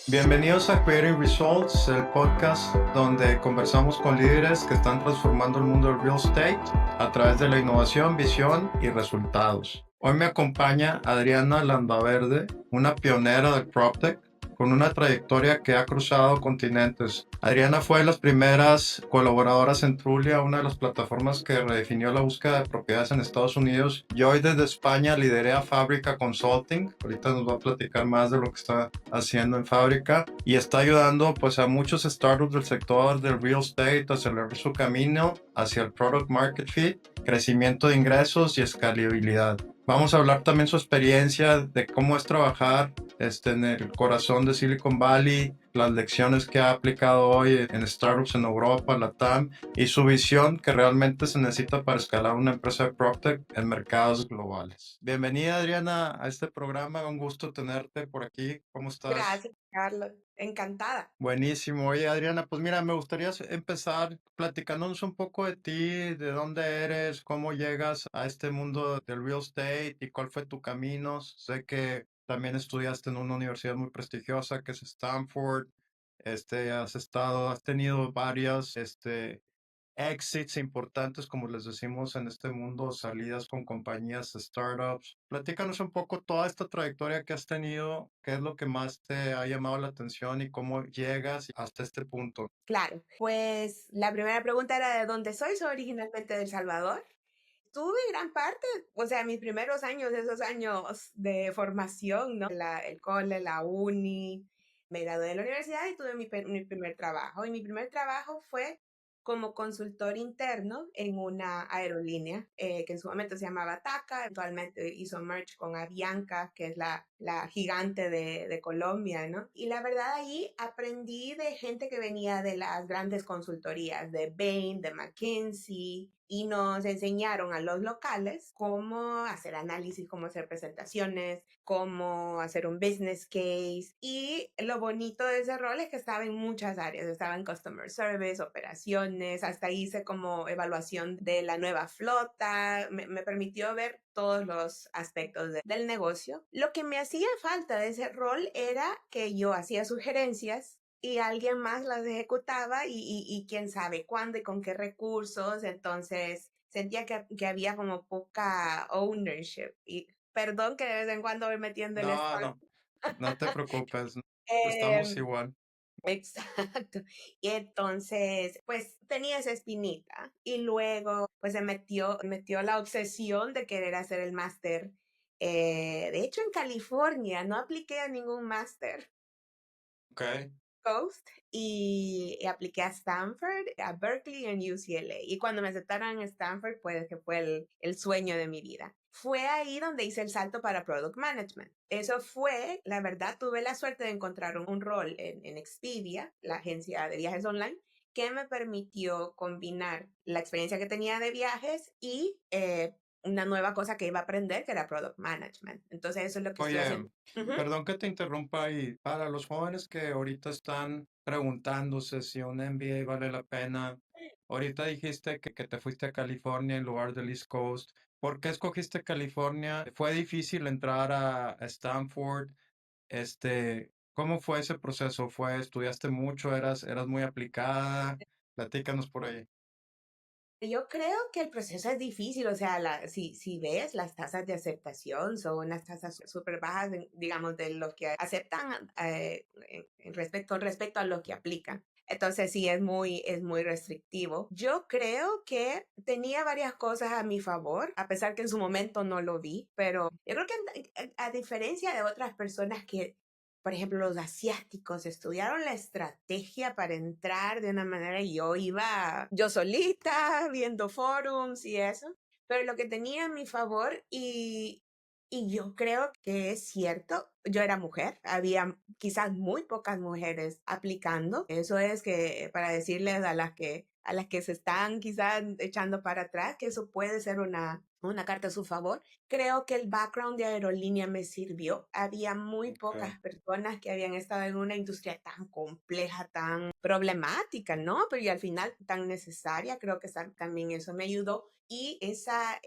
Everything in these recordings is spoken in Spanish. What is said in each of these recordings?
Bienvenidos a Creating Results, el podcast donde conversamos con líderes que están transformando el mundo del real estate a través de la innovación, visión y resultados. Hoy me acompaña Adriana Landaverde, una pionera del PropTech con una trayectoria que ha cruzado continentes. Adriana fue de las primeras colaboradoras en Trulia, una de las plataformas que redefinió la búsqueda de propiedades en Estados Unidos. Y hoy desde España lideré a Fábrica Consulting. Ahorita nos va a platicar más de lo que está haciendo en Fábrica y está ayudando pues a muchos startups del sector del real estate a acelerar su camino hacia el product market fit, crecimiento de ingresos y escalabilidad. Vamos a hablar también su experiencia de cómo es trabajar en el corazón de Silicon Valley, las lecciones que ha aplicado hoy en startups en Europa, Latam, y su visión que realmente se necesita para escalar una empresa de PropTech en mercados globales. Bienvenida, Adriana, a este programa. Un gusto tenerte por aquí. ¿Cómo estás? Gracias, Carlos. Encantada. Buenísimo. Oye, Adriana, pues mira, me gustaría empezar platicándonos un poco de ti, de dónde eres, cómo llegas a este mundo del real estate y cuál fue tu camino. Sé que también estudiaste en una universidad muy prestigiosa que es Stanford. Has tenido varias, exits importantes, como les decimos en este mundo, salidas con compañías, startups. Platícanos un poco toda esta trayectoria que has tenido, qué es lo que más te ha llamado la atención y cómo llegas hasta este punto. Claro, pues la primera pregunta era de dónde soy. Soy originalmente de El Salvador. Tuve gran parte, o sea, mis primeros años, esos años de formación, ¿no? El cole, la uni, me gradué de la universidad y tuve mi primer trabajo. Y mi primer trabajo fue como consultor interno en una aerolínea que en su momento se llamaba TACA, actualmente hizo merge con Avianca, que es la gigante de Colombia, ¿no? Y la verdad ahí aprendí de gente que venía de las grandes consultorías, de Bain, de McKinsey, y nos enseñaron a los locales cómo hacer análisis, cómo hacer presentaciones, cómo hacer un business case. Y lo bonito de ese rol es que estaba en muchas áreas. Estaba en customer service, operaciones, hasta hice como evaluación de la nueva flota. Me permitió ver todos los aspectos del negocio. Lo que me hacía falta de ese rol era que yo hacía sugerencias y alguien más las ejecutaba y quién sabe cuándo y con qué recursos. Entonces sentía que había como poca ownership. Y perdón que de vez en cuando voy metiendo el No, espacio. no, no te preocupes, estamos Em, igual. exacto. Y entonces, pues tenía esa espinita. Y luego, pues metió la obsesión de querer hacer el máster. De hecho, en California no apliqué a ningún máster Ok, Coast y apliqué a Stanford, a Berkeley y en UCLA. Y cuando me aceptaron en Stanford, pues que fue el sueño de mi vida. Fue ahí donde hice el salto para Product Management. Eso fue, la verdad, tuve la suerte de encontrar un rol en Expedia, la agencia de viajes online, que me permitió combinar la experiencia que tenía de viajes y una nueva cosa que iba a aprender, que era Product Management. Entonces, eso es lo que estoy oye, haciendo. Ujú. perdón que te interrumpa ahí. Para los jóvenes que ahorita están preguntándose si un MBA vale la pena, ahorita dijiste que te fuiste a California en lugar del East Coast. ¿Por qué escogiste California? ¿Fue difícil entrar a Stanford? ¿Cómo fue ese proceso? ¿Estudiaste mucho? ¿Eras muy aplicada? Platícanos por ahí. Yo creo que el proceso es difícil, o sea, si ves las tasas de aceptación son unas tasas súper bajas, digamos, de los que aceptan con respecto a lo que aplican. Entonces sí, es muy restrictivo. Yo creo que tenía varias cosas a mi favor, a pesar que en su momento no lo vi, pero yo creo que a diferencia de otras personas que por ejemplo, los asiáticos estudiaron la estrategia para entrar de una manera y yo iba yo solita viendo forums y eso, pero lo que tenía a mi favor y yo creo que es cierto, yo era mujer, había quizás muy pocas mujeres aplicando, eso es que para decirles a las que se están quizás echando para atrás que eso puede ser una carta a su favor. Creo que el background de aerolínea me sirvió. Había muy Okay. pocas personas que habían estado en una industria tan compleja, tan problemática, ¿no? Pero y al final tan necesaria. Creo que también eso me ayudó. y esa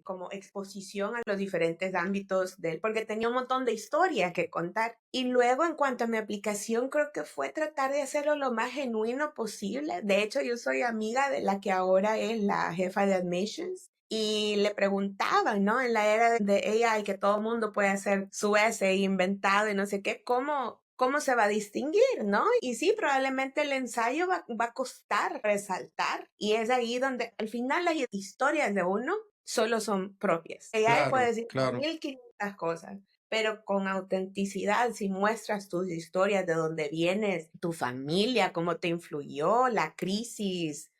como exposición a los diferentes ámbitos del, porque tenía un montón de historia que contar. Y luego en cuanto a mi aplicación, creo que fue tratar de hacerlo lo más genuino posible. De hecho, yo soy amiga de la que ahora es la jefa de admissions. Y le preguntaban, ¿no? En la era de AI que todo el mundo puede hacer su essay inventado y no sé qué, ¿cómo se va a distinguir, no? Y sí, probablemente el ensayo va a costar resaltar. Y es ahí donde al final las historias de uno solo son propias. AI puede Claro, decir claro, 1500 cosas, pero con autenticidad, si muestras tus historias de dónde vienes, tu familia, cómo te influyó, la crisis,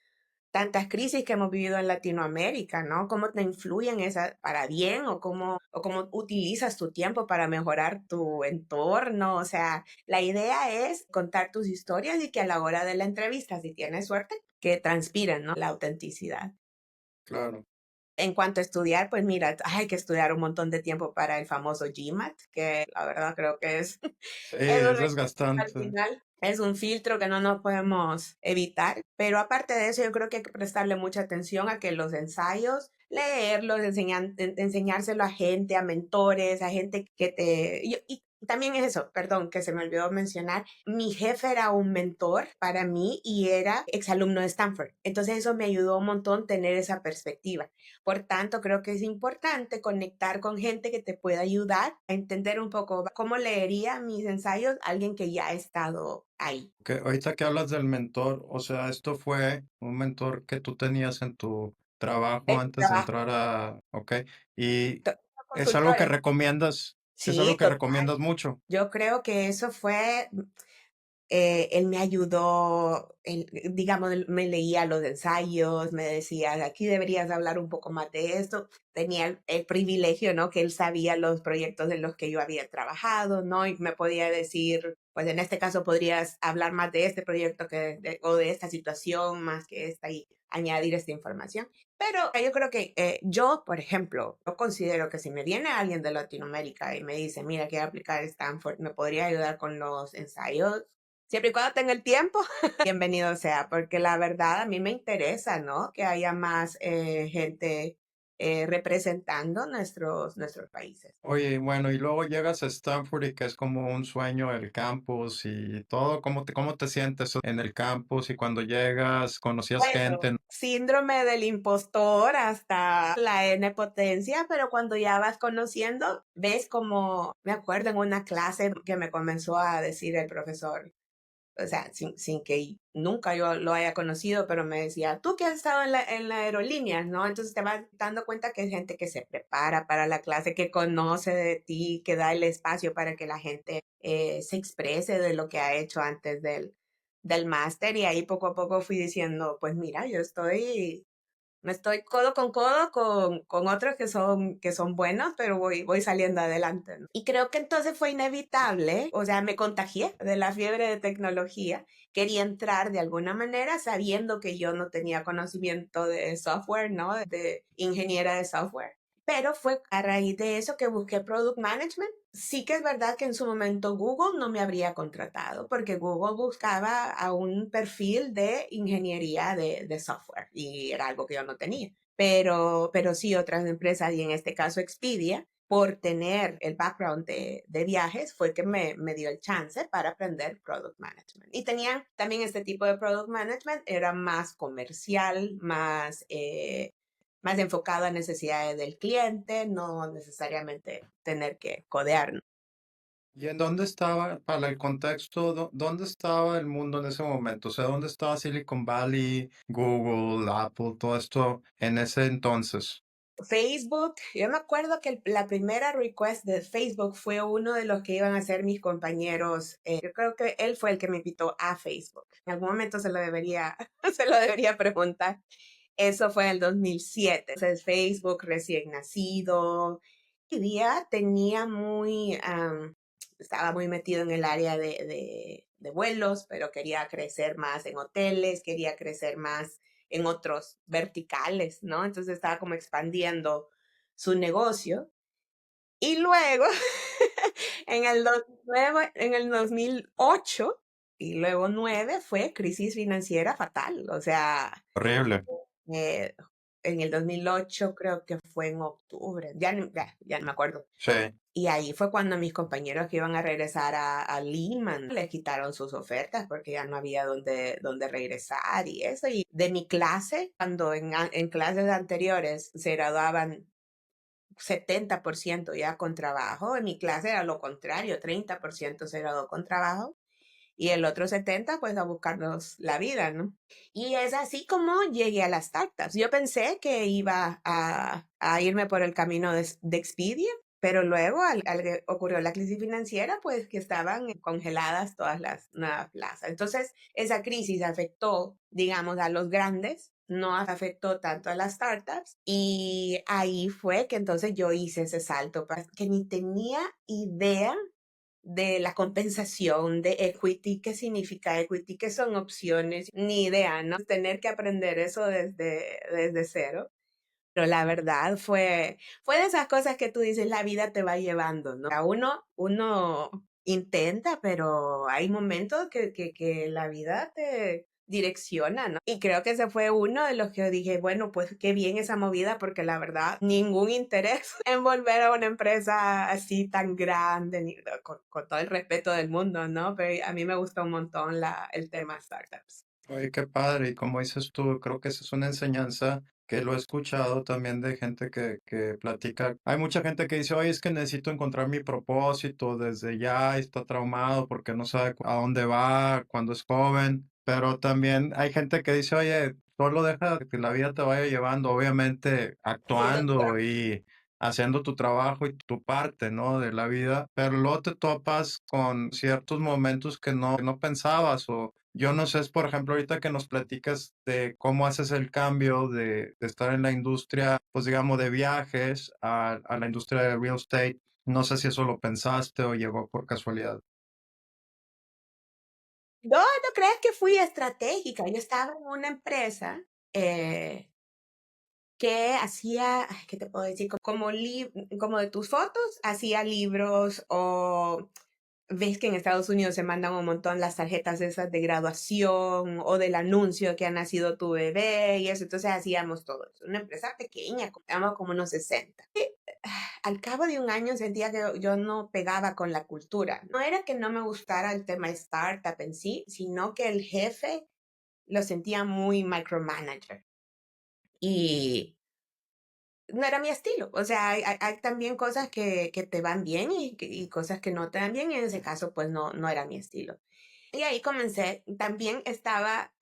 tantas crisis que hemos vivido en Latinoamérica, ¿no? ¿Cómo te influyen esas para bien o cómo utilizas tu tiempo para mejorar tu entorno? O sea, la idea es contar tus historias y que a la hora de la entrevista, si tienes suerte, que transpiren, ¿no? La autenticidad. claro. En cuanto a estudiar, pues mira, hay que estudiar un montón de tiempo para el famoso GMAT, que la verdad creo que es, Sí, es un es al desgastante. final. Es un filtro que no nos podemos evitar, pero aparte de eso, yo creo que hay que prestarle mucha atención a que los ensayos, leerlos, enseñárselo a gente, a mentores, a gente que y también es eso, perdón, que se me olvidó mencionar, mi jefe era un mentor para mí y era exalumno de Stanford. Entonces eso me ayudó un montón tener esa perspectiva. Por tanto, creo que es importante conectar con gente que te pueda ayudar a entender un poco cómo leería mis ensayos alguien que ya ha estado ahí. Que ahorita que hablas del mentor, o sea, esto fue un mentor que tú tenías en tu trabajo El antes de trabajo, entrar a, ok, y es algo que consultores. recomiendas, es algo Sí, que total. recomiendas mucho. Yo creo que eso fue él me ayudó, digamos, él me leía los ensayos, me decía, aquí deberías hablar un poco más de esto. Tenía el privilegio, ¿no? Que él sabía los proyectos en los que yo había trabajado, ¿no? Y me podía decir, pues en este caso podrías hablar más de este proyecto o de esta situación más que esta y añadir esta información. Pero yo creo que yo, por ejemplo, yo considero que si me viene alguien de Latinoamérica y me dice, mira, quiero aplicar a Stanford, ¿me podría ayudar con los ensayos? Siempre y cuando tenga el tiempo, bienvenido sea, porque la verdad a mí me interesa, ¿no? Que haya más gente representando nuestros países. Oye, y bueno, y luego llegas a Stanford y que es como un sueño el campus y todo, cómo te sientes en el campus y cuando llegas, conocías Bueno, gente? síndrome del impostor hasta la N potencia, pero cuando ya vas conociendo, ves como, me acuerdo en una clase que me comenzó a decir el profesor, o sea, sin que nunca yo lo haya conocido, pero me decía, tú que has estado en la aerolínea, ¿no? Entonces te vas dando cuenta que hay gente que se prepara para la clase, que conoce de ti, que da el espacio para que la gente se exprese de lo que ha hecho antes del máster y ahí poco a poco fui diciendo, pues mira, me estoy codo con codo con otros que son buenos, pero voy saliendo adelante, ¿no? Y creo que entonces fue inevitable, o sea, me contagié de la fiebre de tecnología, quería entrar de alguna manera sabiendo que yo no tenía conocimiento de software, ¿no? De ingeniera de software. Pero fue a raíz de eso que busqué Product Management. Sí que es verdad que en su momento Google no me habría contratado porque Google buscaba a un perfil de ingeniería de software y era algo que yo no tenía. Pero sí otras empresas y en este caso Expedia, por tener el background de viajes, fue que me dio el chance para aprender Product Management. Y tenían también este tipo de Product Management, era más comercial, más enfocado a necesidades del cliente, no necesariamente tener que codear, ¿no? ¿Y en dónde estaba, para el contexto, dónde estaba el mundo en ese momento? O sea, ¿dónde estaba Silicon Valley, Google, Apple, todo esto en ese entonces? Facebook, yo me acuerdo que la primera request de Facebook fue uno de los que iban a ser mis compañeros. Yo creo que él fue el que me invitó a Facebook. En algún momento se lo debería, se lo debería preguntar. Eso fue en el 2007. Entonces Facebook recién nacido. Y día tenía estaba muy metido en el área de vuelos, pero quería crecer más en hoteles, quería crecer más en otros verticales, ¿no? Entonces estaba como expandiendo su negocio. Y luego, en el 2008 y luego 9 fue crisis financiera fatal. O sea, Horrible. eh, en el 2008, creo que fue en octubre, ya no me acuerdo. Sí. Y ahí fue cuando mis compañeros que iban a regresar a Lehman les quitaron sus ofertas porque ya no había dónde regresar y eso. Y de mi clase, cuando en clases anteriores se graduaban 70% ya con trabajo, en mi clase era lo contrario, 30% se graduó con trabajo y el otro 70% pues a buscarnos la vida, ¿no? Y es así como llegué a las startups. Yo pensé que iba a irme por el camino de Expedia, pero luego al que ocurrió la crisis financiera, pues que estaban congeladas todas las nuevas plazas. Entonces, esa crisis afectó, digamos, a los grandes, no afectó tanto a las startups. Y ahí fue que entonces yo hice ese salto, que ni tenía idea de la compensación de equity, qué significa equity, qué son opciones, ni idea, ¿no? Tener que aprender eso desde cero. Pero la verdad fue de esas cosas que tú dices, la vida te va llevando, ¿no? A uno intenta, pero hay momentos que la vida te direcciona, ¿no? Y creo que ese fue uno de los que yo dije, bueno, pues qué bien esa movida, porque la verdad, ningún interés en volver a una empresa así tan grande, con todo el respeto del mundo, ¿no? Pero a mí me gustó un montón el tema startups. Oye, qué padre. Y como dices tú, creo que esa es una enseñanza que lo he escuchado también de gente que platica. Hay mucha gente que dice, oye, es que necesito encontrar mi propósito desde ya, y está traumado porque no sabe a dónde va cuando es joven. Pero también hay gente que dice, oye, solo deja que la vida te vaya llevando, obviamente actuando y haciendo tu trabajo y tu parte, ¿no? De la vida, pero luego te topas con ciertos momentos que no pensabas o yo no sé, es por ejemplo, ahorita que nos platicas de cómo haces el cambio de estar en la industria, pues digamos, de viajes a la industria de real estate. No sé si eso lo pensaste o llegó por casualidad. No, no creas que fui estratégica. Yo estaba en una empresa eh, que hacía, ay, ¿qué te puedo decir? Como de tus fotos, hacía libros o ves que en Estados Unidos se mandan un montón las tarjetas esas de graduación o del anuncio que ha nacido tu bebé y eso. Entonces hacíamos todo eso. Una empresa pequeña, éramos como unos 60. Al cabo de un año sentía que yo no pegaba con la cultura. No era que no me gustara el tema startup en sí, sino que el jefe lo sentía muy micromanager. Y no era mi estilo. O sea, hay también cosas que te van bien y cosas que no te van bien. Y en ese caso, pues no era mi estilo. Y ahí comencé. También estaba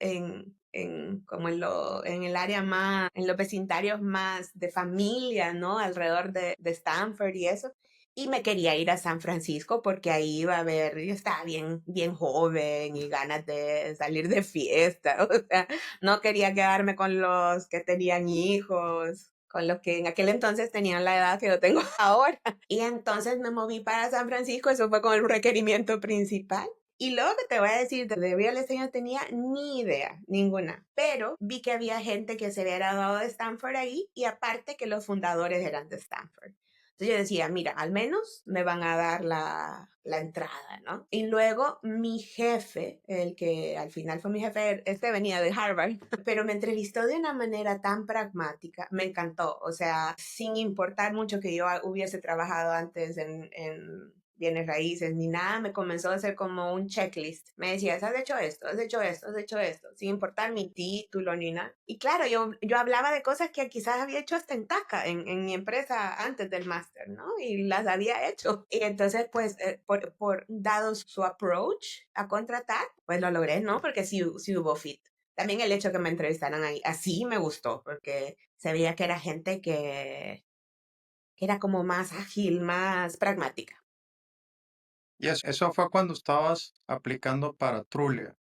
como en el área más, en los vecindarios más de familia, ¿no? Alrededor de Stanford y eso. Y me quería ir a San Francisco porque ahí iba a ver, yo estaba bien joven y ganas de salir de fiesta. O sea, no quería quedarme con los que tenían hijos, con los que en aquel entonces tenían la edad que yo tengo ahora. Y entonces me moví para San Francisco, eso fue como el requerimiento principal. Y luego que te voy a decir, de real estate no tenía ni idea, ninguna. Pero vi que había gente que se había graduado de Stanford ahí y aparte que los fundadores eran de Stanford. Entonces yo decía, mira, al menos me van a dar la entrada, ¿no? Y luego mi jefe, el que al final fue mi jefe, este venía de Harvard, pero me entrevistó de una manera tan pragmática, me encantó, o sea, sin importar mucho que yo hubiese trabajado antes en bienes raíces ni nada, me comenzó a hacer como un checklist. Me decía, has hecho esto, has hecho esto, has hecho esto, sin importar mi título ni nada. Y claro, yo hablaba de cosas que quizás había hecho hasta en TACA, en mi empresa antes del máster, ¿no? Y las había hecho. Y entonces, pues, dado su approach a contratar, pues lo logré, ¿no? Porque sí hubo fit. También el hecho que me entrevistaran ahí, así me gustó, porque se veía que era gente que era como más ágil, más pragmática. Y eso fue cuando estabas aplicando para Trulia.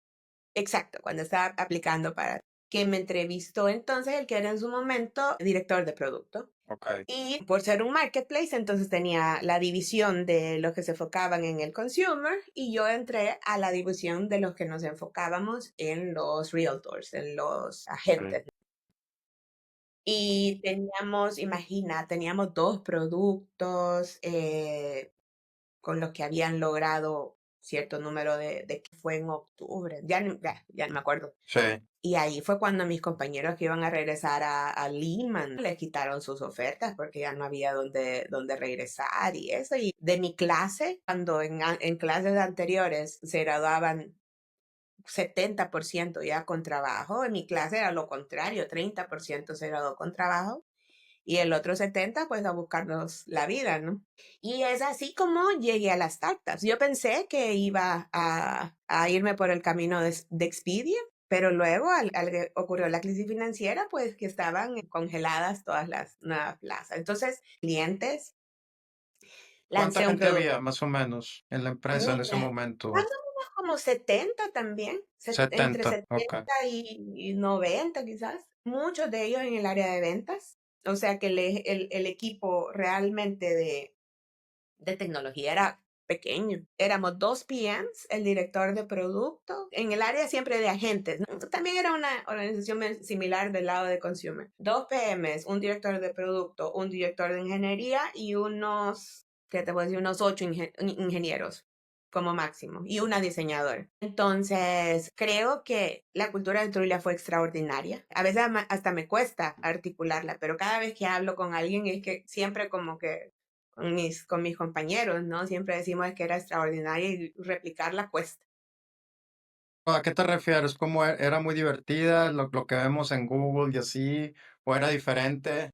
Exacto, cuando estaba aplicando para que me entrevistó entonces el que era en su momento director de producto. Ok. Y por ser un marketplace, entonces tenía la división de los que se enfocaban en el consumer y yo entré a la división de los que nos enfocábamos en los realtors, en los Sí. agentes. Y teníamos, imagina, teníamos dos productos con los que habían logrado cierto número de que fue en octubre, ya no me acuerdo. Sí. Y ahí fue cuando mis compañeros que iban a regresar a Lehman les quitaron sus ofertas porque ya no había dónde regresar y eso. Y de mi clase, cuando en clases anteriores se graduaban 70% ya con trabajo, en mi clase era lo contrario, 30% se graduó con trabajo y el otro 70% pues a buscarnos la vida, ¿no? Y es así como llegué a las startups. Yo pensé que iba a irme por el camino de Expedia, pero luego al que ocurrió la crisis financiera, pues que estaban congeladas todas las nuevas plazas. Entonces, clientes, ¿Cuánta lancé un gente producto. había más o menos en la empresa en ese Mira, más momento? o menos como 70 también, entre 70. Ok. 70 y 90 quizás. Muchos de ellos en el área de ventas. O sea que el equipo realmente de tecnología era pequeño. Éramos dos PMs, el director de producto, en el área siempre de agentes, ¿no? También era una organización similar del lado de consumer. Dos PMs, un director de producto, un director de ingeniería y unos, ¿qué te puedo decir? Unos 8 ingenieros como máximo y una diseñadora. Entonces, creo que la cultura de Trulia fue extraordinaria. A veces hasta me cuesta articularla, pero cada vez que hablo con alguien es que siempre como que con mis compañeros, ¿no? Siempre decimos que era extraordinaria y replicarla cuesta. ¿A qué te refieres? ¿Cómo era muy divertida lo que vemos en Google y así? ¿O era diferente?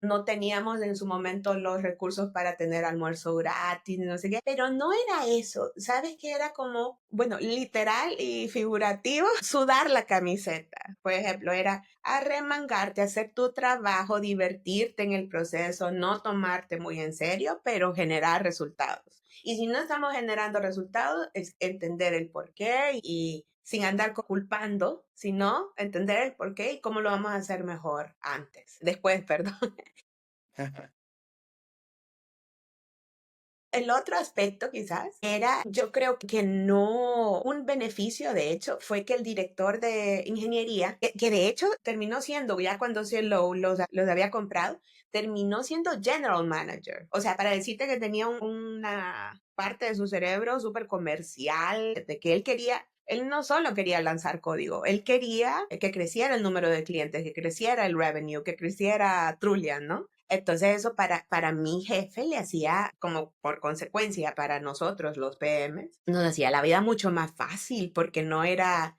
No teníamos en su momento los recursos para tener almuerzo gratis, no sé qué, pero no era eso, ¿sabes? Que era como, bueno, literal y figurativo, sudar la camiseta. Por ejemplo, era arremangarte, hacer tu trabajo, divertirte en el proceso, no tomarte muy en serio, pero generar resultados. Y si no estamos generando resultados, es entender el por qué y sin andar culpando, sino entender el por qué y cómo lo vamos a hacer mejor antes, después, perdón. El otro aspecto quizás era, yo creo que no, un beneficio de hecho fue que el director de ingeniería, que de hecho terminó siendo, ya cuando se los había comprado, terminó siendo general manager. O sea, para decirte que tenía una parte de su cerebro súper comercial, de que él no solo quería lanzar código, él quería que creciera el número de clientes, que creciera el revenue, que creciera Trulian, ¿no? Entonces eso para mi jefe le hacía, como por consecuencia para nosotros los PMs, nos hacía la vida mucho más fácil porque no era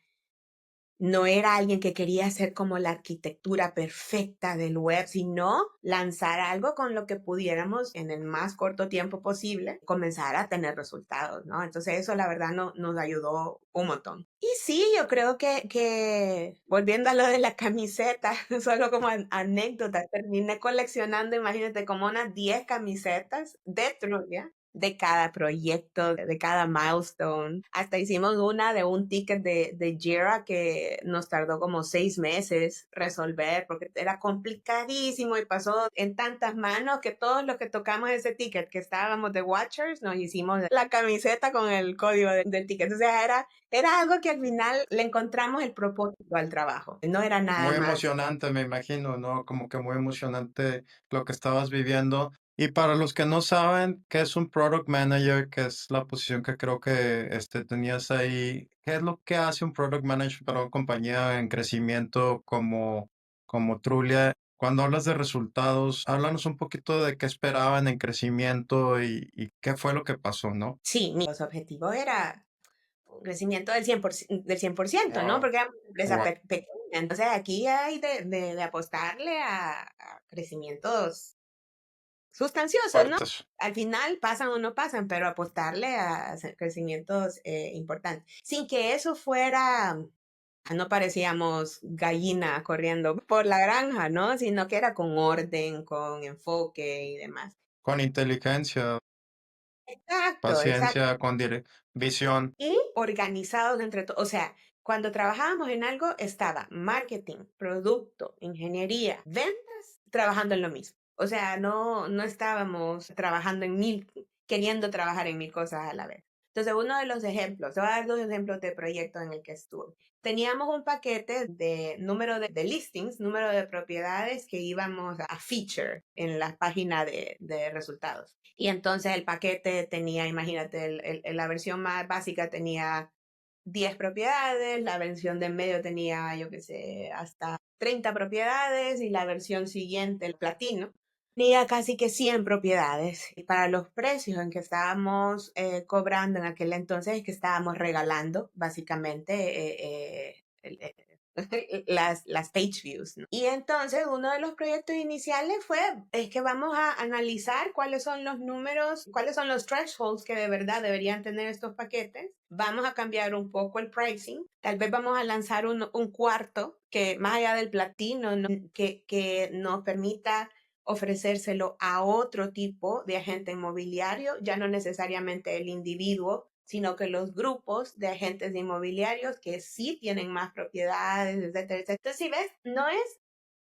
alguien que quería hacer como la arquitectura perfecta del web, sino lanzar algo con lo que pudiéramos en el más corto tiempo posible comenzar a tener resultados, ¿no? Entonces eso la verdad nos ayudó un montón. Y sí, yo creo que volviendo a lo de la camiseta, solo como anécdota, terminé coleccionando, imagínate, como unas 10 camisetas de Trulia de cada proyecto, de cada milestone. Hasta hicimos una de un ticket de Jira que nos tardó como 6 meses resolver porque era complicadísimo y pasó en tantas manos que todos los que tocamos ese ticket, que estábamos de Watchers, nos hicimos la camiseta con el código del ticket. O sea, era algo que al final le encontramos el propósito al trabajo. No era nada Muy más. emocionante, me imagino, ¿no? Como que muy emocionante lo que estabas viviendo. Y para los que no saben qué es un product manager, que es la posición que creo que tenías ahí, ¿qué es lo que hace un product manager para una compañía en crecimiento como Trulia? Cuando hablas de resultados, háblanos un poquito de qué esperaban en crecimiento y qué fue lo que pasó, ¿no? Sí, mi objetivo era un crecimiento del 100%, ¿no? Wow, Porque era una empresa wow, pequeña. Entonces aquí hay de apostarle a crecimientos sustanciosos, ¿no? fuertes. Al final pasan o no pasan, pero apostarle a crecimientos importantes. Sin que eso fuera, no parecíamos gallina corriendo por la granja, ¿no? Sino que era con orden, con enfoque y demás. Con inteligencia, Exacto, exacto. paciencia, visión. Y organizados entre todos. O sea, cuando trabajábamos en algo, estaba marketing, producto, ingeniería, ventas, trabajando en lo mismo. O sea, no estábamos trabajando queriendo trabajar en mil cosas a la vez. Entonces, uno de los ejemplos, te voy a dar 2 ejemplos de proyectos en el que estuve. Teníamos un paquete de número de listings, número de propiedades que íbamos a feature en la página de resultados. Y entonces el paquete tenía, imagínate, la versión más básica tenía 10 propiedades, la versión de en medio tenía, yo qué sé, hasta 30 propiedades y la versión siguiente, el platino, tenía casi que 100 propiedades. Y para los precios en que estábamos cobrando en aquel entonces, que estábamos regalando básicamente las page views, ¿no? Y entonces uno de los proyectos iniciales fue, es que vamos a analizar cuáles son los números, cuáles son los thresholds que de verdad deberían tener estos paquetes. Vamos a cambiar un poco el pricing. Tal vez vamos a lanzar un cuarto que más allá del platino, que nos permita ofrecérselo a otro tipo de agente inmobiliario, ya no necesariamente el individuo, sino que los grupos de agentes inmobiliarios que sí tienen más propiedades, etcétera, etcétera. Entonces, si ves, no es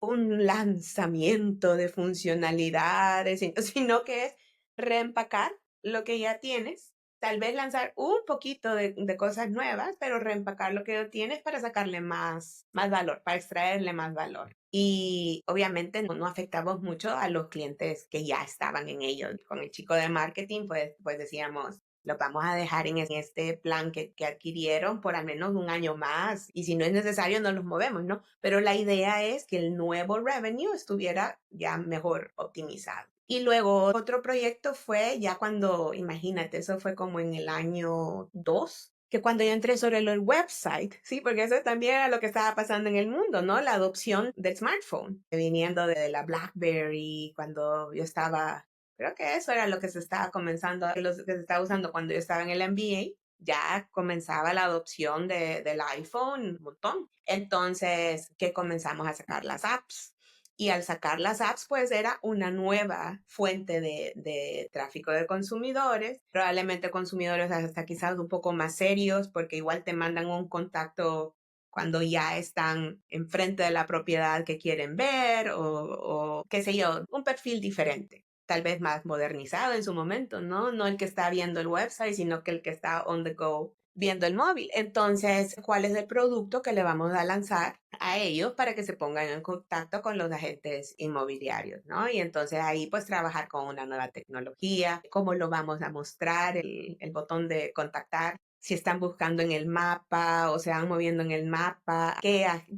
un lanzamiento de funcionalidades, sino que es reempacar lo que ya tienes, tal vez lanzar un poquito de cosas nuevas, pero reempacar lo que ya tienes para sacarle más valor, para extraerle más valor. Y obviamente no afectamos mucho a los clientes que ya estaban en ello. Con el chico de marketing, pues decíamos, los vamos a dejar en este plan que adquirieron por al menos un año más y si no es necesario no los movemos, ¿no? Pero la idea es que el nuevo revenue estuviera ya mejor optimizado. Y luego otro proyecto fue ya cuando, imagínate, eso fue como en el año 2, que cuando yo entré sobre el website, sí, porque eso también era lo que estaba pasando en el mundo, ¿no? La adopción del smartphone, viniendo de la BlackBerry, cuando yo estaba. Creo que eso era lo que se estaba comenzando, lo que se estaba usando cuando yo estaba en el MBA. Ya comenzaba la adopción del iPhone un montón. Entonces, que comenzamos a sacar las apps. Y al sacar las apps, pues era una nueva fuente de tráfico de consumidores, probablemente consumidores hasta quizás un poco más serios, porque igual te mandan un contacto cuando ya están enfrente de la propiedad que quieren ver o qué sé yo, un perfil diferente, tal vez más modernizado en su momento, ¿no? No el que está viendo el website, sino que el que está on the go viendo el móvil. Entonces, ¿cuál es el producto que le vamos a lanzar a ellos para que se pongan en contacto con los agentes inmobiliarios, ¿no? Y entonces ahí pues trabajar con una nueva tecnología, cómo lo vamos a mostrar, el botón de contactar, si están buscando en el mapa o se van moviendo en el mapa,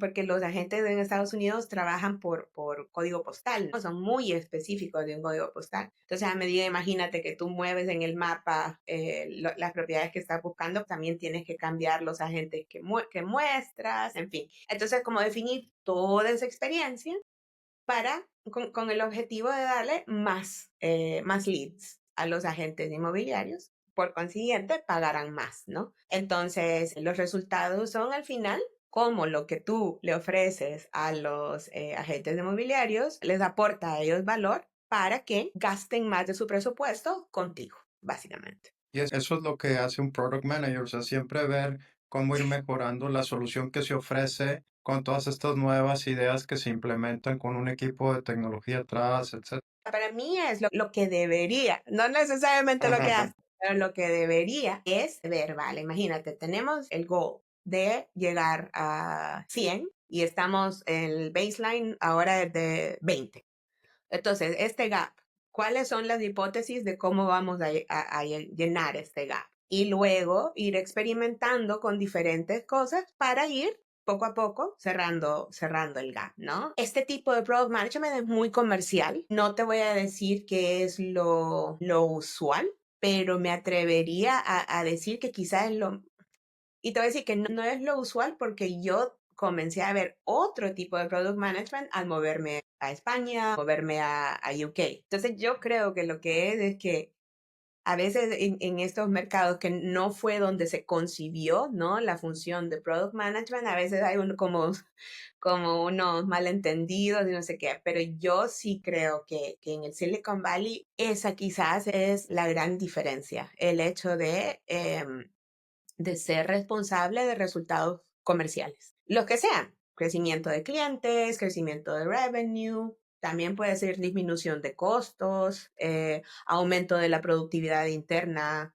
porque los agentes en Estados Unidos trabajan por código postal, ¿no? Son muy específicos de un código postal. Entonces, a medida, imagínate que tú mueves en el mapa las propiedades que estás buscando, también tienes que cambiar los agentes que muestras, en fin. Entonces, como definir toda esa experiencia con el objetivo de darle más leads a los agentes inmobiliarios. Por consiguiente, pagarán más, ¿no? Entonces, los resultados son al final cómo lo que tú le ofreces a los agentes inmobiliarios les aporta a ellos valor para que gasten más de su presupuesto contigo, básicamente. Y eso es lo que hace un product manager, o sea, siempre ver cómo ir mejorando la solución que se ofrece con todas estas nuevas ideas que se implementan con un equipo de tecnología atrás, etcétera. Para mí es lo que debería, no necesariamente lo que hace, pero lo que debería es ver, vale, imagínate, tenemos el goal de llegar a 100 y estamos en el baseline ahora de 20. Entonces, este gap, ¿cuáles son las hipótesis de cómo vamos a llenar este gap? Y luego ir experimentando con diferentes cosas para ir poco a poco cerrando el gap, ¿no? Este tipo de product management es muy comercial. No te voy a decir que es lo usual, pero me atrevería a decir que quizás es lo. Y te voy a decir que no es lo usual porque yo comencé a ver otro tipo de product management al moverme a España, moverme a UK. Entonces yo creo que lo que es que a veces en estos mercados que no fue donde se concibió, ¿no? La función de product management, a veces hay como unos malentendidos y no sé qué, pero yo sí creo que en el Silicon Valley esa quizás es la gran diferencia, el hecho de ser responsable de resultados comerciales. Los que sean, crecimiento de clientes, crecimiento de revenue, también puede ser disminución de costos, aumento de la productividad interna,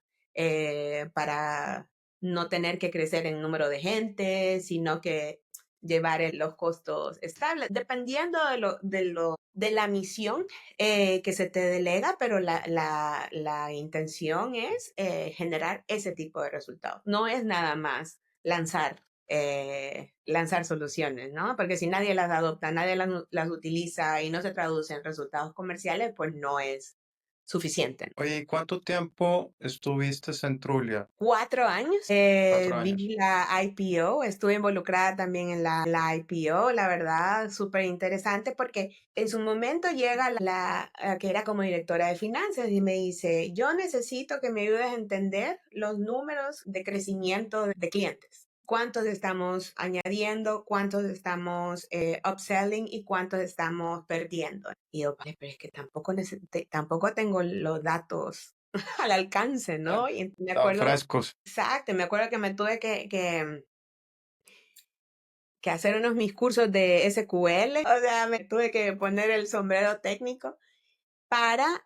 para no tener que crecer en número de gente, sino que llevar los costos estables, dependiendo de la misión que se te delega, pero la intención es generar ese tipo de resultados. No es nada más lanzar soluciones, ¿no? Porque si nadie las adopta, nadie las utiliza y no se traduce en resultados comerciales, pues no es suficiente, ¿no? Oye, ¿y cuánto tiempo estuviste en Trulia? 4 años. 4 años. Vi la IPO, estuve involucrada también en la IPO, la verdad, súper interesante porque en su momento llega que era como directora de finanzas y me dice, yo necesito que me ayudes a entender los números de crecimiento de clientes. ¿Cuántos estamos añadiendo? ¿Cuántos estamos upselling? ¿Y cuántos estamos perdiendo? Y yo, "Ay, pero es que tampoco tengo los datos al alcance, Tan, ¿no?" Y me tan acuerdo, frescos. exacto, me acuerdo que me tuve que hacer unos mis cursos de SQL, o sea, me tuve que poner el sombrero técnico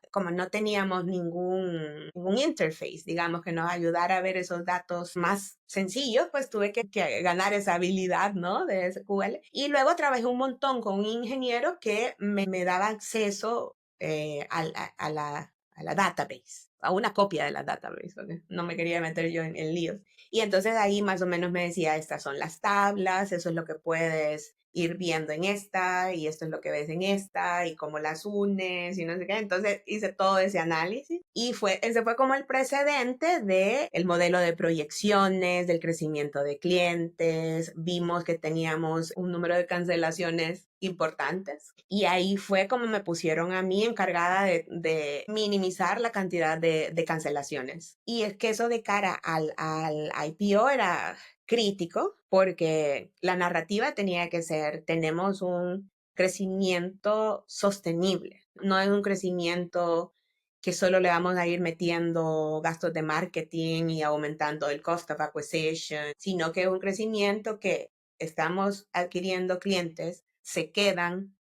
como no teníamos ningún interface, digamos, que nos ayudara a ver esos datos más sencillos, pues tuve que ganar esa habilidad, ¿no? De SQL. Y luego trabajé un montón con un ingeniero que me daba acceso a la database, a una copia de la database, porque no me quería meter yo en líos. Y entonces ahí más o menos me decía, estas son las tablas, eso es lo que puedes ir viendo en esta, y esto es lo que ves en esta, y cómo las unes, y no sé qué. Entonces hice todo ese análisis y ese fue como el precedente del modelo de proyecciones, del crecimiento de clientes. Vimos que teníamos un número de cancelaciones importantes y ahí fue como me pusieron a mí encargada de minimizar la cantidad de cancelaciones. Y es que eso de cara al IPO era crítico porque la narrativa tenía que ser, tenemos un crecimiento sostenible, no es un crecimiento que solo le vamos a ir metiendo gastos de marketing y aumentando el cost of acquisition, sino que es un crecimiento que estamos adquiriendo clientes, se quedan,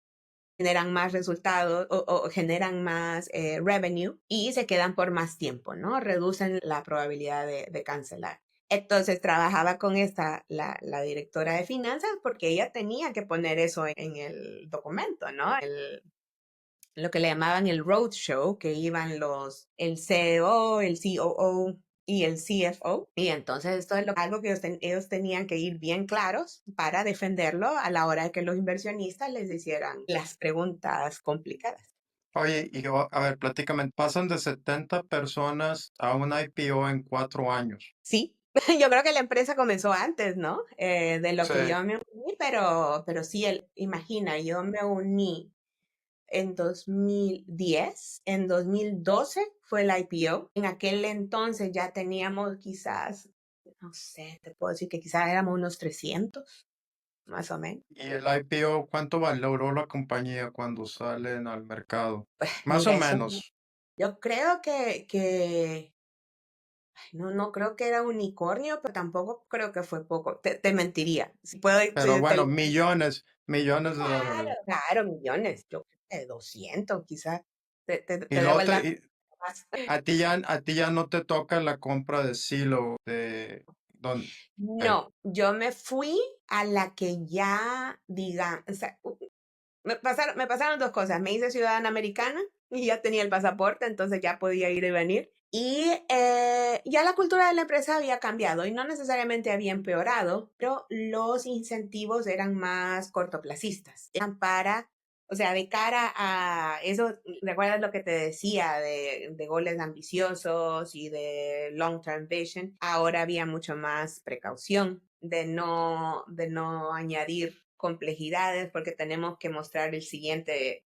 generan más resultados o generan más revenue y se quedan por más tiempo, ¿no? Reducen la probabilidad de cancelar. Entonces trabajaba con la directora de finanzas porque ella tenía que poner eso en el documento, ¿no? Lo que le llamaban el roadshow, que iban el CEO, el COO y el CFO. Y entonces esto es algo que ellos tenían que ir bien claros para defenderlo a la hora de que los inversionistas les hicieran las preguntas complicadas. Oye, y a ver, platícame, pasan de 70 personas a un IPO en 4 años. Sí, yo creo que la empresa comenzó antes, ¿no? De lo Sí, que yo me uní, pero sí, imagina, yo me uní en 2010, en 2012 fue el IPO. En aquel entonces ya teníamos quizás, no sé, te puedo decir que quizás éramos unos 300, más o menos. y el IPO, ¿cuánto valoró la compañía cuando salen al mercado? Más o Mira, menos, yo creo que no creo que era unicornio, pero tampoco creo que fue poco. Te mentiría. Si puedo, pero bueno, millones, millones de dólares. claro, millones. Yo creo que 200 quizás. Y Te debo luego el dato más. a ti ya no te toca la compra de Silo, ok. No, yo me fui a la que ya, diga, o sea, me pasaron dos cosas. Me hice ciudadana americana y ya tenía el pasaporte, entonces ya podía ir y venir. Y ya la cultura de la empresa había cambiado y no necesariamente había empeorado, pero los incentivos eran más cortoplacistas. Eran o sea, de cara a eso, ¿recuerdas lo que te decía de goles ambiciosos y de long-term vision? Ahora había mucho más precaución de no añadir complejidades porque tenemos que mostrar el siguiente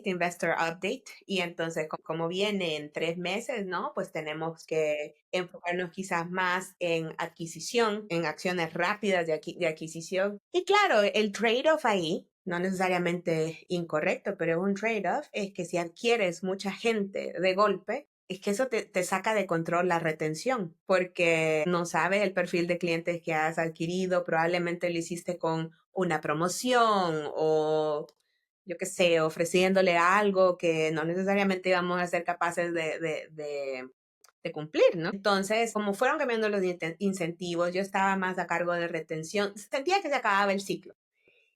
investor update, y entonces como viene en 3 meses, ¿no? Pues tenemos que enfocarnos quizás más en adquisición, en acciones rápidas de adquisición. Y claro, el trade-off ahí, no necesariamente incorrecto, pero un trade-off es que si adquieres mucha gente de golpe, es que eso te saca de control la retención, porque no sabes el perfil de clientes que has adquirido, probablemente lo hiciste con una promoción o yo qué sé, ofreciéndole algo que no necesariamente íbamos a ser capaces de cumplir, ¿no? Entonces, como fueron cambiando los incentivos, yo estaba más a cargo de retención, sentía que se acababa el ciclo.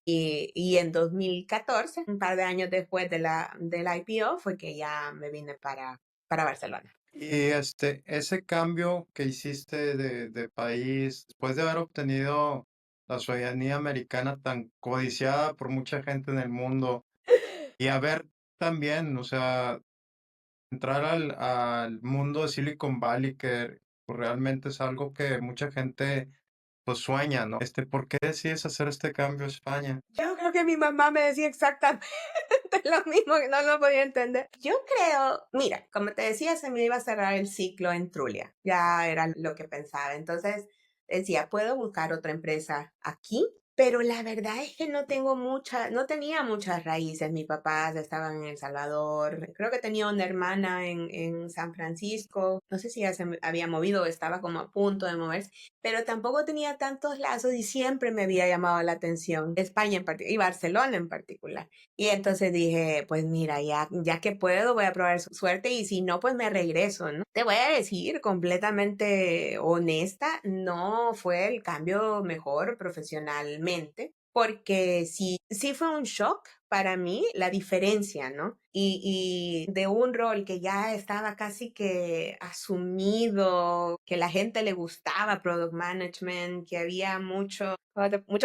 Y en 2014, un par de años después del IPO, fue que ya me vine para Barcelona. Y ese cambio que hiciste de país, después de haber obtenido la ciudadanía americana tan codiciada por mucha gente en el mundo, y haber también, o sea, entrar al mundo de Silicon Valley, que pues, realmente es algo que mucha gente pues sueña, ¿no? ¿Por qué decides hacer este cambio a España? Yo creo que mi mamá me decía exactamente lo mismo, que no lo podía entender. Yo creo, mira, como te decía, se me iba a cerrar el ciclo en Trulia. Ya era lo que pensaba. Entonces decía, puedo buscar otra empresa aquí, pero la verdad es que no tenía muchas raíces. Mis papás estaban en El Salvador. Creo que tenía una hermana en San Francisco. No sé si ya se había movido, estaba como a punto de moverse, pero tampoco tenía tantos lazos y siempre me había llamado la atención España en particular y Barcelona en particular. Y entonces dije, pues mira, ya que puedo, voy a probar suerte y si no, pues me regreso, ¿no? Te voy a decir completamente honesta, no fue el cambio mejor profesionalmente, porque sí fue un shock para mí la diferencia, ¿no? Y de un rol que ya estaba casi que asumido, que la gente le gustaba product management, que había mucho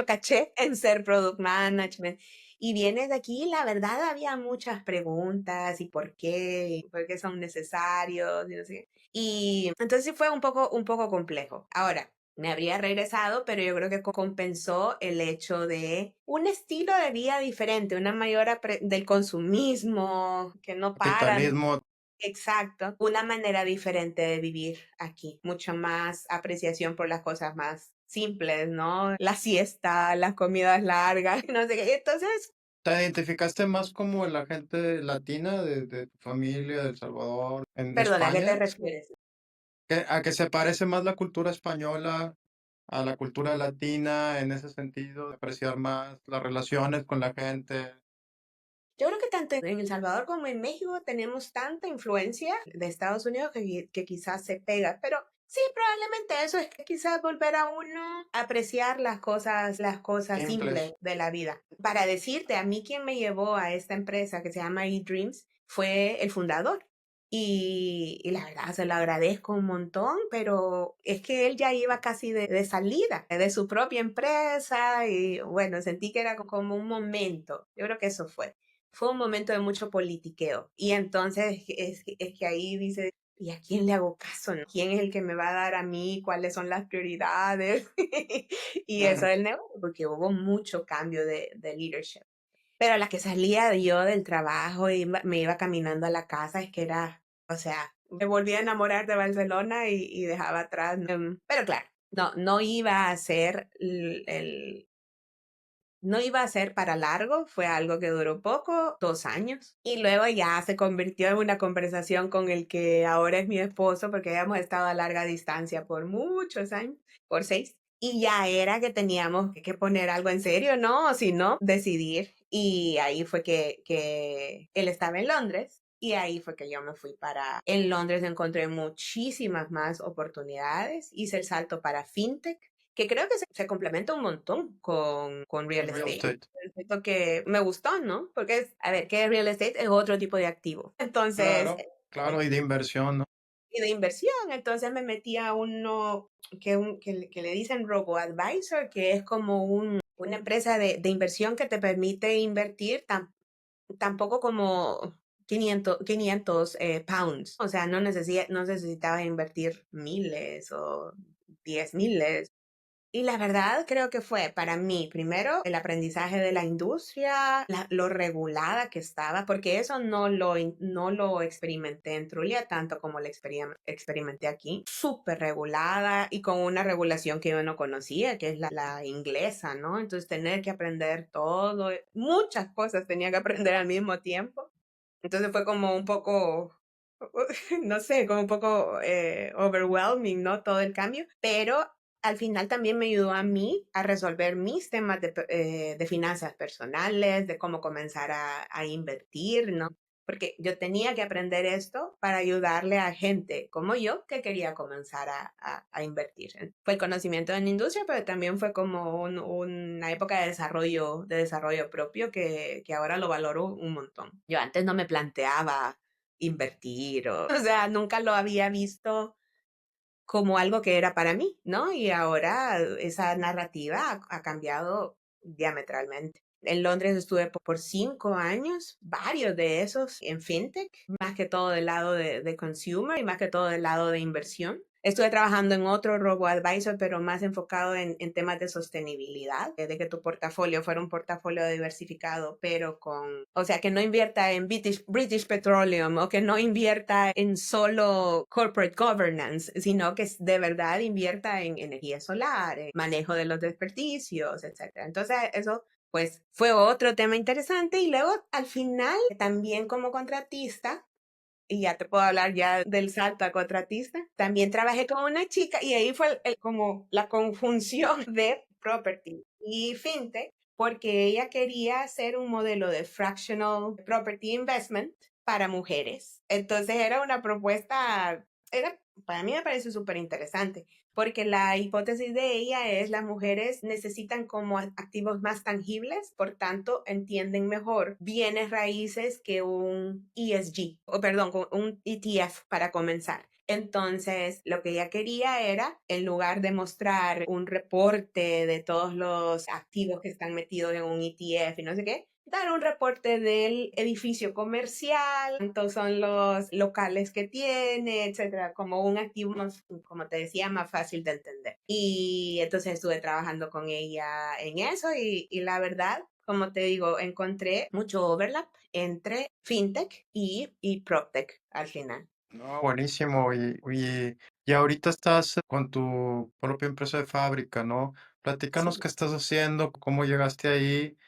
caché en ser product management. Y vienes de aquí, la verdad había muchas preguntas y por qué son necesarios, y no sé qué. Y entonces sí fue un poco complejo. Ahora, me habría regresado, pero yo creo que compensó el hecho de un estilo de vida diferente, una mayor del consumismo, que no paran. Capitalismo. Exacto, una manera diferente de vivir aquí, mucho más apreciación por las cosas más simples, ¿no? La siesta, las comidas largas, no sé qué. Entonces, ¿Te identificaste más como la gente latina de tu familia, de El Salvador, en perdona, ¿a qué te España? refieres? ¿A que se parece más la cultura española a la cultura latina en ese sentido, de apreciar más las relaciones con la gente? Yo creo que tanto en El Salvador como en México tenemos tanta influencia de Estados Unidos que quizás se pega, pero sí, probablemente eso es que quizás volver a uno a apreciar las cosas Simples. simples de la vida. Para decirte, a mí quien me llevó a esta empresa que se llama eDreams fue el fundador. Y la verdad se lo agradezco un montón, pero es que él ya iba casi de salida de su propia empresa y bueno, sentí que era como un momento. Yo creo que eso fue un momento de mucho politiqueo. Y entonces es que ahí dice, ¿y a quién le hago caso? ¿No? ¿Quién es el que me va a dar a mí? ¿Cuáles son las prioridades? Y eso Ujú. del negocio, porque hubo mucho cambio de leadership. Pero a la que salía yo del trabajo y me iba caminando a la casa, es que era, o sea, me volví a enamorar de Barcelona y dejaba atrás. Pero claro, no iba a ser no iba a ser para largo, fue algo que duró poco, 2 años, y luego ya se convirtió en una conversación con el que ahora es mi esposo, porque habíamos estado a larga distancia por muchos años, por 6, y ya era que teníamos que poner algo en serio, ¿no? O si no, decidir. Y ahí fue que él estaba en Londres. Y ahí fue que yo me fui en Londres encontré muchísimas más oportunidades, hice el salto para FinTech, que creo que se complementa un montón con real Con real estate. estate. Siento que me gustó, ¿no? Porque a ver, que real estate es otro tipo de activo. Entonces, Claro, claro, y de inversión, ¿no? y de inversión, entonces me metí a uno que le dicen robo-advisor, que es como una empresa de inversión que te permite invertir tampoco como 500 pounds. O sea, no necesitaba invertir miles o 10 miles. Y la verdad creo que fue para mí, primero, el aprendizaje de la industria, lo regulada que estaba, porque eso no lo experimenté en Trulia tanto como lo experimenté aquí. Súper regulada y con una regulación que yo no conocía, que es la inglesa, ¿no? Entonces tener que aprender todo, muchas cosas tenía que aprender al mismo tiempo. Entonces fue como un poco, no sé, como un poco overwhelming, ¿no? Todo el cambio, pero al final también me ayudó a mí a resolver mis temas de finanzas personales, de cómo comenzar a invertir, ¿no? Porque yo tenía que aprender esto para ayudarle a gente como yo que quería comenzar a invertir. Fue el conocimiento en la industria, pero también fue como una época de desarrollo propio que ahora lo valoro un montón. Yo antes no me planteaba invertir o sea, nunca lo había visto como algo que era para mí, ¿no? Y ahora esa narrativa ha cambiado diametralmente. En Londres estuve por 5 años, varios de esos en fintech, más que todo del lado de consumer y más que todo del lado de inversión. Estuve trabajando en otro robo-advisor, pero más enfocado en temas de sostenibilidad, de que tu portafolio fuera un portafolio diversificado, pero o sea, que no invierta en British Petroleum o que no invierta en solo corporate governance, sino que de verdad invierta en energía solar, en manejo de los desperdicios, etcétera. Entonces, eso pues fue otro tema interesante y luego al final también como contratista, y ya te puedo hablar ya del salto a contratista, también trabajé con una chica y ahí fue como la conjunción de property y fintech, porque ella quería hacer un modelo de fractional property investment para mujeres. Entonces era una propuesta, para mí me parece súper interesante, porque la hipótesis de ella es las mujeres necesitan como activos más tangibles, por tanto entienden mejor bienes raíces que un ESG, o perdón, un ETF para comenzar. Entonces, lo que ella quería era, en lugar de mostrar un reporte de todos los activos que están metidos en un ETF y no sé qué, dar un reporte del edificio comercial, cuántos son los locales que tiene, etcétera, como un activo más, como te decía, más fácil de entender. Y entonces estuve trabajando con ella en eso y la verdad, como te digo, encontré mucho overlap entre fintech y proptech al final. No, buenísimo. Y ahorita estás con tu propia empresa de fábrica, ¿no? Platícanos Sí. qué estás haciendo, cómo llegaste ahí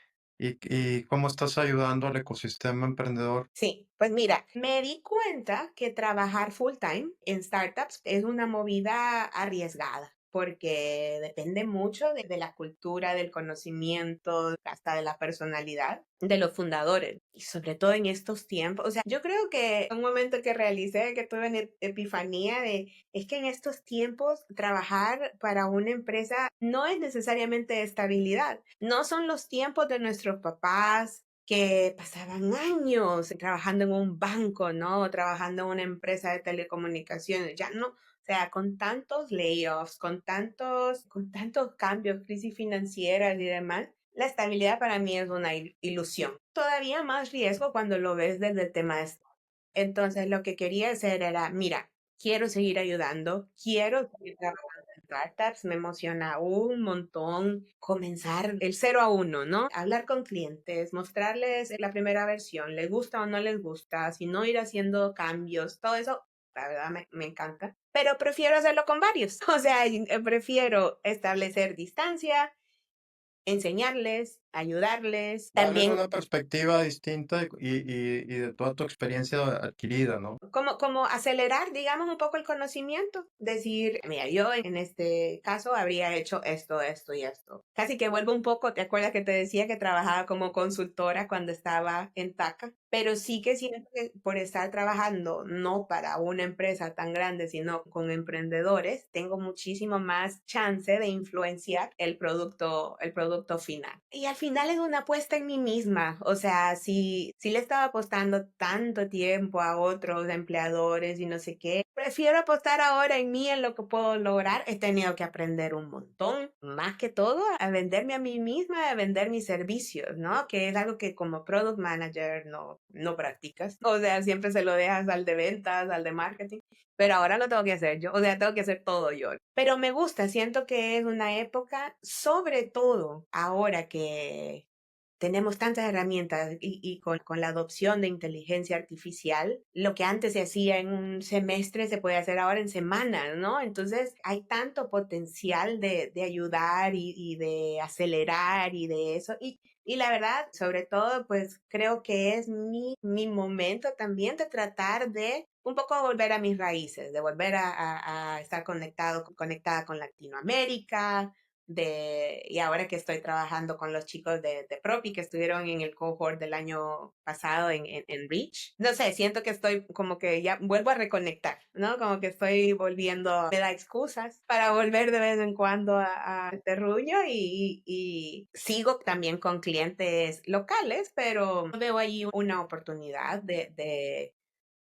y cómo estás ayudando al ecosistema emprendedor. Sí, pues mira, me di cuenta que trabajar full time en startups es una movida arriesgada porque depende mucho de la cultura, del conocimiento, hasta de la personalidad de los fundadores. Y sobre todo en estos tiempos, o sea, yo creo que un momento que realicé, que tuve una epifanía es que en estos tiempos trabajar para una empresa no es necesariamente estabilidad. No son los tiempos de nuestros papás que pasaban años trabajando en un banco, ¿no? O trabajando en una empresa de telecomunicaciones. Ya no, o sea, con tantos layoffs, con tantos cambios, crisis financieras y demás, la estabilidad para mí es una ilusión. Todavía más riesgo cuando lo ves desde el tema de entonces, lo que quería hacer era, mira, quiero seguir ayudando, quiero seguir trabajando en startups, me emociona un montón comenzar el 0 a 1, ¿no? Hablar con clientes, mostrarles la primera versión, les gusta o no les gusta, si no ir haciendo cambios, todo eso, la verdad me encanta. Pero prefiero hacerlo con varios, o sea, prefiero establecer distancia, enseñarles, ayudarles, Darles también una perspectiva distinta y de toda tu experiencia adquirida, ¿no? como acelerar, digamos, un poco el conocimiento. Decir, mira, yo en este caso habría hecho esto, esto y esto. Casi que vuelvo un poco, ¿te acuerdas que te decía que trabajaba como consultora cuando estaba en TACA? Pero sí que siento que por estar trabajando no para una empresa tan grande, sino con emprendedores, tengo muchísimo más chance de influenciar el producto final. Y al final es una apuesta en mí misma. O sea, si le estaba apostando tanto tiempo a otros empleadores y no sé qué, prefiero apostar ahora en mí, en lo que puedo lograr. He tenido que aprender un montón, más que todo, a venderme a mí misma, a vender mis servicios, ¿no? Que es algo que como product manager no practicas. O sea, siempre se lo dejas al de ventas, al de marketing. Pero ahora lo tengo que hacer yo, o sea, tengo que hacer todo yo. Pero me gusta, siento que es una época, sobre todo ahora que tenemos tantas herramientas y con la adopción de inteligencia artificial, lo que antes se hacía en un semestre se puede hacer ahora en semanas, ¿no? Entonces hay tanto potencial de ayudar y de acelerar y de eso. Y la verdad, sobre todo, pues creo que es mi momento también de tratar de un poco volver a mis raíces, de volver a estar conectada con Latinoamérica, y ahora que estoy trabajando con los chicos de Propi que estuvieron en el cohort del año pasado en Reach. No sé, siento que estoy como que ya vuelvo a reconectar, ¿no? Como que estoy volviendo, me da excusas para volver de vez en cuando a terruño y sigo también con clientes locales, pero veo ahí una oportunidad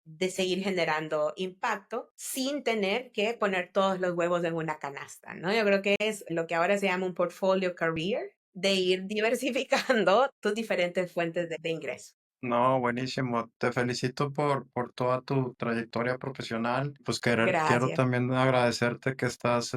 de seguir generando impacto sin tener que poner todos los huevos en una canasta, ¿no? Yo creo que es lo que ahora se llama un portfolio career, de ir diversificando tus diferentes fuentes de ingreso. No, buenísimo. Te felicito por toda tu trayectoria profesional. Pues quiero Gracias. también agradecerte que estás,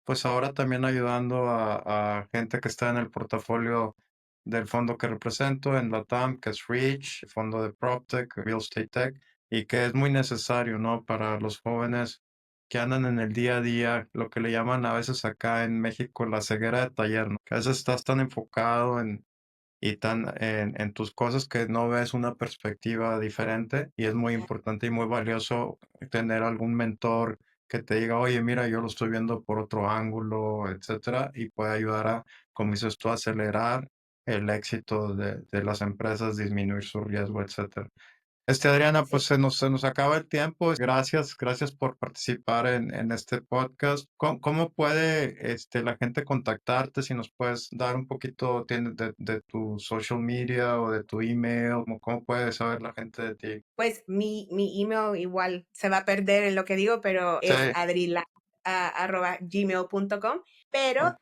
pues ahora también ayudando a gente que está en el portafolio del fondo que represento en LATAM, que es Reach, el fondo de PropTech, Real Estate Tech, y que es muy necesario, ¿no? Para los jóvenes que andan en el día a día, lo que le llaman a veces acá en México la ceguera de taller, ¿no? Que a veces estás tan enfocado y tan en tus cosas que no ves una perspectiva diferente y es muy importante y muy valioso tener algún mentor que te diga, oye, mira, yo lo estoy viendo por otro ángulo, etcétera, y puede ayudar a, como dices tú, a acelerar el éxito de las empresas, disminuir su riesgo, etcétera. Adriana, pues Sí. se nos acaba el tiempo. Gracias por participar en este podcast. ¿Cómo puede la gente contactarte? Si nos puedes dar un poquito de tu social media o de tu email, ¿cómo puede saber la gente de ti? Pues mi email igual se va a perder en lo que digo, pero Sí, es adrila@gmail.com, pero o-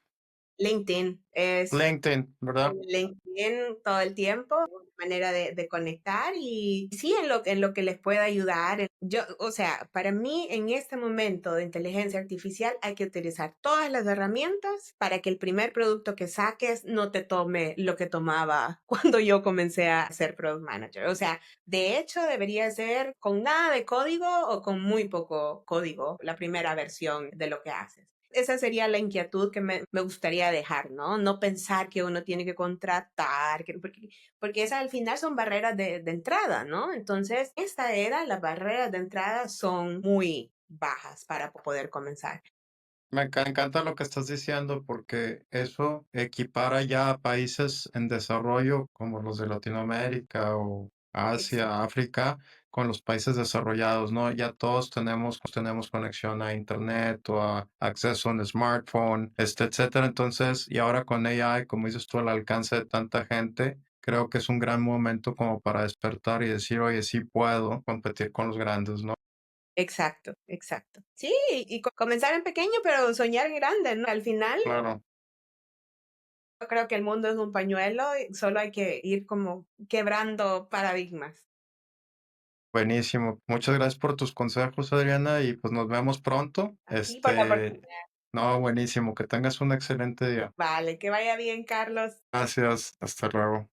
LinkedIn es LinkedIn, ¿verdad? LinkedIn todo el tiempo, una manera de conectar y sí, en lo que les pueda ayudar. Yo, o sea, para mí en este momento de inteligencia artificial hay que utilizar todas las herramientas para que el primer producto que saques no te tome lo que tomaba cuando yo comencé a ser product manager. O sea, de hecho debería ser con nada de código o con muy poco código la primera versión de lo que haces. Esa sería la inquietud que me gustaría dejar, ¿no? No pensar que uno tiene que contratar, porque esas al final son barreras de entrada, ¿no? Entonces, esta era, las barreras de entrada son muy bajas para poder comenzar. Encanta lo que estás diciendo porque eso equipara ya a países en desarrollo como los de Latinoamérica o Exacto. Asia, África, con los países desarrollados, ¿no? Ya todos tenemos conexión a internet o a acceso a un smartphone, etcétera. Entonces, y ahora con AI, como dices tú, al alcance de tanta gente, creo que es un gran momento como para despertar y decir, oye, sí puedo competir con los grandes, ¿no? Exacto, exacto. Sí, y comenzar en pequeño, pero soñar en grande, ¿no? Al final, Claro. yo creo que el mundo es un pañuelo y solo hay que ir como quebrando paradigmas. Buenísimo. Muchas gracias por tus consejos, Adriana, y pues nos vemos pronto. A ti por la oportunidad. No, buenísimo. Que tengas un excelente día. Vale, que vaya bien, Carlos. Gracias. Hasta luego.